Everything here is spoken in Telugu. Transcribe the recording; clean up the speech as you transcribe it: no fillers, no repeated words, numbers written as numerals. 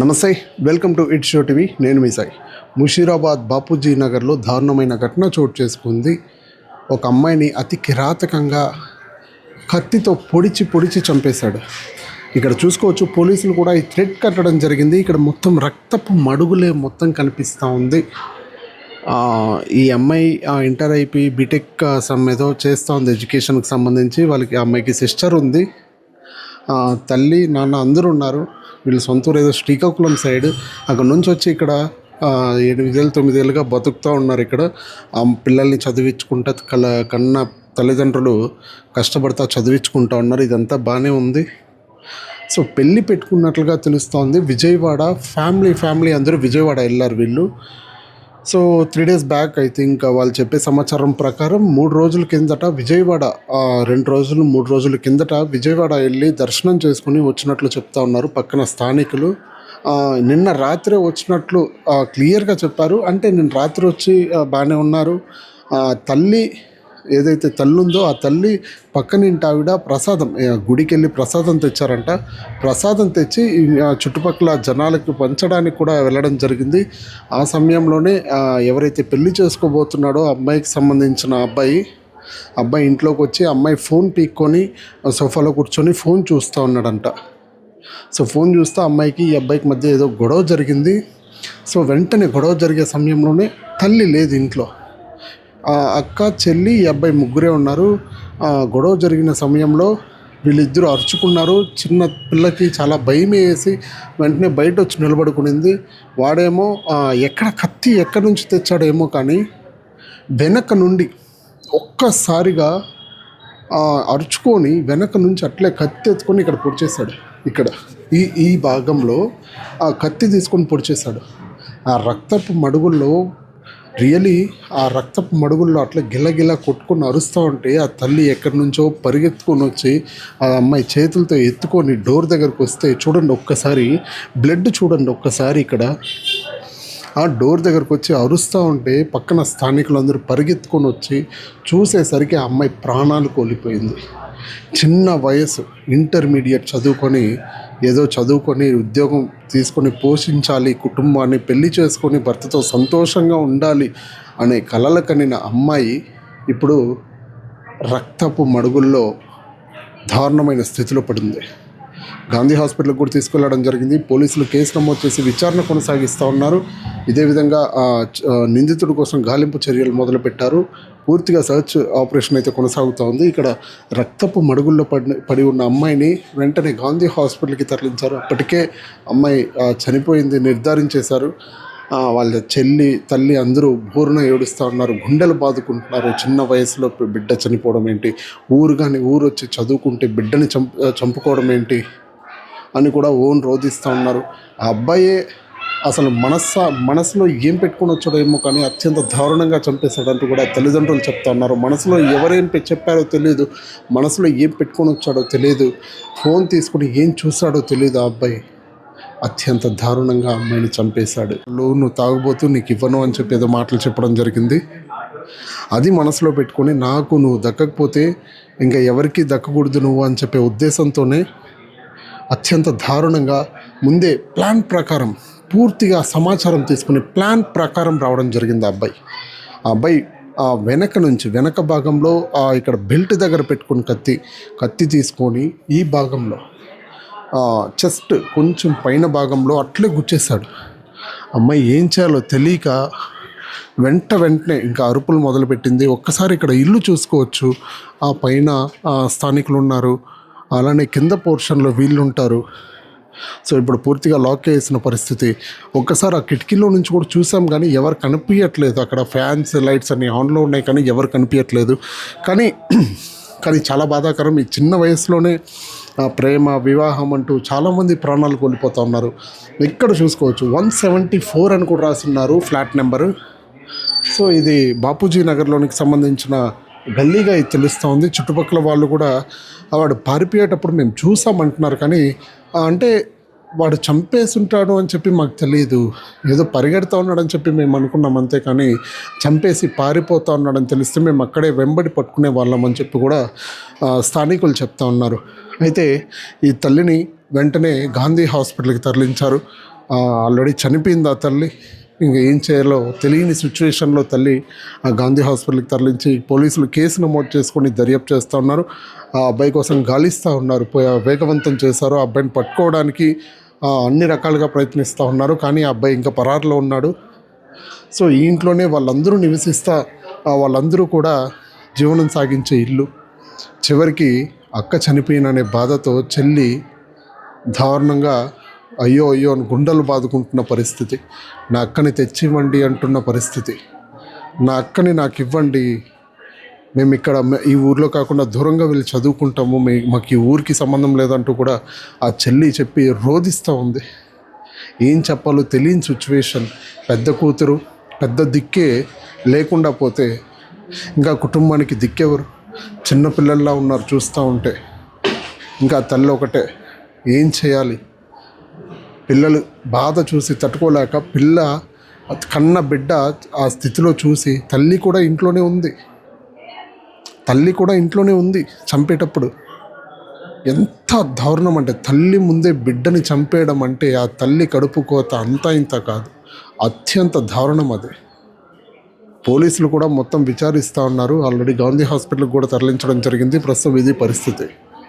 నమస్తే, welcome to it's show TV. నేను మీ సాయి. ముషీరాబాద్ బాపూజీ నగర్లో దారుణమైన ఘటన చోటు చేసుకుంది. ఒక అమ్మాయిని అతి కిరాతకంగా కత్తితో పొడిచి చంపేశాడు. ఇక్కడ చూసుకోవచ్చు, పోలీసులు కూడా ఈ థ్రెడ్ కట్టడం జరిగింది. ఇక్కడ మొత్తం రక్తపు మడుగులే మొత్తం కనిపిస్తూ ఉంది. ఈ అమ్మాయి ఇంటర్ అయిపోయి బీటెక్ ఏదో చేస్తూ ఉంది ఎడ్యుకేషన్కి సంబంధించి. వాళ్ళకి ఆ అమ్మాయికి సిస్టర్ ఉంది, తల్లి నాన్న అందరూ ఉన్నారు. వీళ్ళు సొంతూరు ఏదో శ్రీకాకుళం సైడ్. అక్కడ నుంచి వచ్చి ఇక్కడ 8-9 ఏళ్ళుగా బతుకుతూ ఉన్నారు. ఇక్కడ ఆ పిల్లల్ని చదివించుకుంటా కన్న తల్లిదండ్రులు కష్టపడతా చదివించుకుంటూ ఉన్నారు. ఇదంతా బాగానే ఉంది. సో పెళ్ళి పెట్టుకున్నట్లుగా తెలుస్తోంది. విజయవాడ ఫ్యామిలీ అందరూ విజయవాడ వెళ్ళారు వీళ్ళు. So 3 days back I think వాళ్ళు చెప్పే సమాచారం ప్రకారం 3 రోజుల కిందట విజయవాడ 3 రోజుల కిందట విజయవాడ వెళ్ళి దర్శనం చేసుకుని వచ్చినట్లు చెప్తా ఉన్నారు పక్కన స్థానికులు. నిన్న రాత్రే వచ్చినట్లు క్లియర్గా చెప్పారు. అంటే నిన్న రాత్రి వచ్చి బాగానే ఉన్నారు. తల్లి ఏదైతే తల్లి ఉందో ఆ తల్లి పక్కనింటి ఆవిడ ప్రసాదం, గుడికి వెళ్ళి ప్రసాదం తెచ్చారంట. ప్రసాదం తెచ్చి చుట్టుపక్కల జనాలకు పంచడానికి కూడా వెళ్ళడం జరిగింది. ఆ సమయంలోనే ఎవరైతే పెళ్లి చేసుకోబోతున్నాడో అమ్మాయికి సంబంధించిన అబ్బాయి ఇంట్లోకి వచ్చి అమ్మాయి ఫోన్ పీక్కొని సోఫాలో కూర్చొని ఫోన్ చూస్తూ ఉన్నాడంట. సో ఫోన్ చూస్తూ అమ్మాయికి ఈ అబ్బాయికి మధ్య ఏదో గొడవ జరిగింది. సో వెంటనే గొడవ జరిగే సమయంలోనే తల్లి లేదు ఇంట్లో. అక్క, చెల్లి, ఈ అబ్బాయి ముగ్గురే ఉన్నారు. గొడవ జరిగిన సమయంలో వీళ్ళిద్దరూ అరుచుకున్నారు. చిన్న పిల్లకి చాలా భయం వేసి వెంటనే బయట వచ్చి నిలబడుకునింది. వాడేమో కత్తి ఎక్కడి నుంచి తెచ్చాడేమో కానీ వెనక నుండి ఒక్కసారిగా అరుచుకొని వెనక నుంచి అట్లే కత్తి ఎత్తుకొని ఇక్కడ పొడిచేశాడు. ఇక్కడ ఈ భాగంలో ఆ కత్తి తీసుకొని పొడిచేశాడు. ఆ రక్తపు మడుగుల్లో ఆ రక్తపు మడుగుల్లో అట్లా గిల్లగిల్ల కొట్టుకొని అరుస్తూ ఉంటే ఆ తల్లి ఎక్కడి నుంచో పరిగెత్తుకొని వచ్చి ఆ అమ్మాయి చేతులతో ఎత్తుకొని డోర్ దగ్గరకు వస్తే చూడండి ఒక్కసారి బ్లడ్ చూడండి ఒక్కసారి. ఇక్కడ ఆ డోర్ దగ్గరకు వచ్చి అరుస్తూ ఉంటే పక్కన స్థానికులందరూ పరిగెత్తుకొని వచ్చి చూసేసరికి ఆ అమ్మాయి ప్రాణాలు కోల్పోయింది. చిన్న వయసు, ఇంటర్మీడియట్ చదువుకొని ఉద్యోగం తీసుకొని పోషించాలి, కుటుంబాన్ని పెళ్లి చేసుకొని భర్తతో సంతోషంగా ఉండాలి అనే కలలు కనిన అమ్మాయి ఇప్పుడు రక్తపు మడుగుల్లో దారుణమైన స్థితిలో పడింది. గాంధీ హాస్పిటల్కి కూడా తీసుకెళ్లడం జరిగింది. పోలీసులు కేసు నమోదు చేసి విచారణ కొనసాగిస్తూ ఉన్నారు. ఇదే విధంగా నిందితుడి కోసం గాలింపు చర్యలు మొదలుపెట్టారు. పూర్తిగా సర్చ్ ఆపరేషన్ అయితే కొనసాగుతూ ఉంది. ఇక్కడ రక్తపు మడుగుల్లో పడి ఉన్న అమ్మాయిని వెంటనే గాంధీ హాస్పిటల్కి తరలించారు. అప్పటికే అమ్మాయి చనిపోయింది నిర్ధారించేశారు. వాళ్ళ చెల్లి, తల్లి అందరూ బోరున ఏడుస్తూ ఉన్నారు, గుండెలు బాదుకుంటున్నారు. చిన్న వయసులో బిడ్డ చనిపోవడం ఏంటి, ఊరు వచ్చి చదువుకుంటే బిడ్డని చంపుకోవడం ఏంటి అని కూడా రోధిస్తూ ఉన్నారు. ఆ అబ్బాయే అసలు మనసులో ఏం పెట్టుకొని వచ్చాడో ఏమో కానీ అత్యంత దారుణంగా చంపేశాడంటూ కూడా తల్లిదండ్రులు చెప్తా ఉన్నారు. మనసులో ఎవరేం చెప్పారో తెలియదు, మనసులో ఏం పెట్టుకొని వచ్చాడో తెలియదు, ఫోన్ తీసుకుని ఏం చూశాడో తెలియదు. ఆ అబ్బాయి అత్యంత దారుణంగా అమ్మాయిని చంపేశాడు. నువ్వు తాగుబోతూ నీకు ఇవ్వను అని చెప్పి ఏదో మాటలు చెప్పడం జరిగింది. అది మనసులో పెట్టుకొని నువ్వు దక్కకపోతే ఇంకా ఎవరికి దక్కకూడదు నువ్వు అని చెప్పే ఉద్దేశంతోనే అత్యంత దారుణంగా ముందే ప్లాన్ ప్రకారం పూర్తిగా సమాచారం తీసుకుని ప్లాన్ ప్రకారం రావడం జరిగింది. ఆ అబ్బాయి వెనక భాగంలో ఇక్కడ బెల్ట్ దగ్గర పెట్టుకుని కత్తి తీసుకొని ఈ భాగంలో చెస్ట్ కొంచెం పైన భాగంలో అట్లే గుచ్చేశాడు. అమ్మాయి ఏం చేయాలో తెలియక వెంటనే ఇంకా అరుపులు మొదలుపెట్టింది. ఒక్కసారి ఇక్కడ ఇల్లు చూసుకోవచ్చు, ఆ పైన స్థానికులు ఉన్నారు, అలానే కింద పోర్షన్లో వీళ్ళు ఉంటారు. సో ఇప్పుడు పూర్తిగా లాక్ వేసిన పరిస్థితి. ఒక్కసారి ఆ కిటికీలో నుంచి కూడా చూసాం కానీ ఎవరు కనిపించట్లేదు. అక్కడ ఫ్యాన్స్, లైట్స్ అన్నీ ఆన్లో ఉన్నాయి కానీ ఎవరు కనిపించట్లేదు. కానీ చాలా బాధాకరం. ఈ చిన్న వయసులోనే ప్రేమ, వివాహం అంటూ చాలామంది ప్రాణాలు కోల్పోతూ ఉన్నారు. ఇక్కడ చూసుకోవచ్చు 174 అని కూడా రాస్తున్నారు ఫ్లాట్ నెంబరు. సో ఇది బాపూజీ నగర్లోనికి సంబంధించిన గల్లీగా ఇది తెలుస్తూ ఉంది. చుట్టుపక్కల వాళ్ళు కూడా వాడు పారిపోయేటప్పుడు మేము చూసామంటున్నారు కానీ అంటే వాడు చంపేసి ఉంటాడు అని చెప్పి మాకు తెలియదు. ఏదో పరిగెడుతూ ఉన్నాడని చెప్పి మేము అనుకున్నాం అంతే, కానీ చంపేసి పారిపోతూ ఉన్నాడని తెలిస్తే మేము అక్కడే వెంబడి పట్టుకునే వాళ్ళం అని చెప్పి కూడా స్థానికులు చెప్తా ఉన్నారు. అయితే ఈ తల్లిని వెంటనే గాంధీ హాస్పిటల్కి తరలించారు. ఆల్రెడీ చనిపోయింది ఆ తల్లి. ఇంక ఏం చేయాలో తెలియని సిచ్యువేషన్లో తల్లి ఆ గాంధీ హాస్పిటల్కి తరలించి పోలీసులు కేసు నమోదు చేసుకొని దర్యాప్తు చేస్తూ ఉన్నారు. ఆ అబ్బాయి కోసం గాలిస్తూ ఉన్నారు, వేగవంతం చేశారు. ఆ అబ్బాయిని పట్టుకోవడానికి అన్ని రకాలుగా ప్రయత్నిస్తూ ఉన్నారు, కానీ ఆ అబ్బాయి ఇంకా పరారులో ఉన్నాడు. సో ఈ ఇంట్లోనే వాళ్ళందరూ నివసిస్తా వాళ్ళందరూ కూడా జీవనం సాగించే ఇల్లు. చివరికి అక్క చనిపోయిననే బాధతో చెల్లి దారుణంగా అయ్యో అయ్యో అని గుండెలు బాదుకుంటున్న పరిస్థితి. నా అక్కని తెచ్చివ్వండి అంటున్న పరిస్థితి. నా అక్కని నాకు ఇవ్వండి, మేము ఇక్కడ ఈ ఊర్లో కాకుండా దూరంగా వెళ్ళి చదువుకుంటాము, మాకు ఈ ఊరికి సంబంధం లేదంటూ కూడా ఆ చెల్లి చెప్పి రోధిస్తూ ఉంది. ఏం చెప్పాలో తెలియని సిచ్యువేషన్. పెద్ద కూతురు, పెద్ద దిక్కే లేకుండా పోతే ఇంకా కుటుంబానికి దిక్కెవరు? చిన్నపిల్లల్లా ఉన్నారు చూస్తూ ఉంటే. ఇంకా తల్లి ఒకటే, ఏం చేయాలి? పిల్లలు బాధ చూసి తట్టుకోలేక పిల్ల కన్న బిడ్డ ఆ స్థితిలో చూసి తల్లి కూడా ఇంట్లోనే ఉంది చంపేటప్పుడు. ఎంత దారుణం అంటే, తల్లి ముందే బిడ్డని చంపేయడం అంటే ఆ తల్లి కడుపు కోత అంతా ఇంత కాదు, అత్యంత దారుణం అది. పోలీసులు కూడా మొత్తం విచారిస్తూ ఉన్నారు. ఆల్రెడీ గాంధీ హాస్పిటల్కి కూడా తరలించడం జరిగింది. ప్రస్తుతం ఇది పరిస్థితి.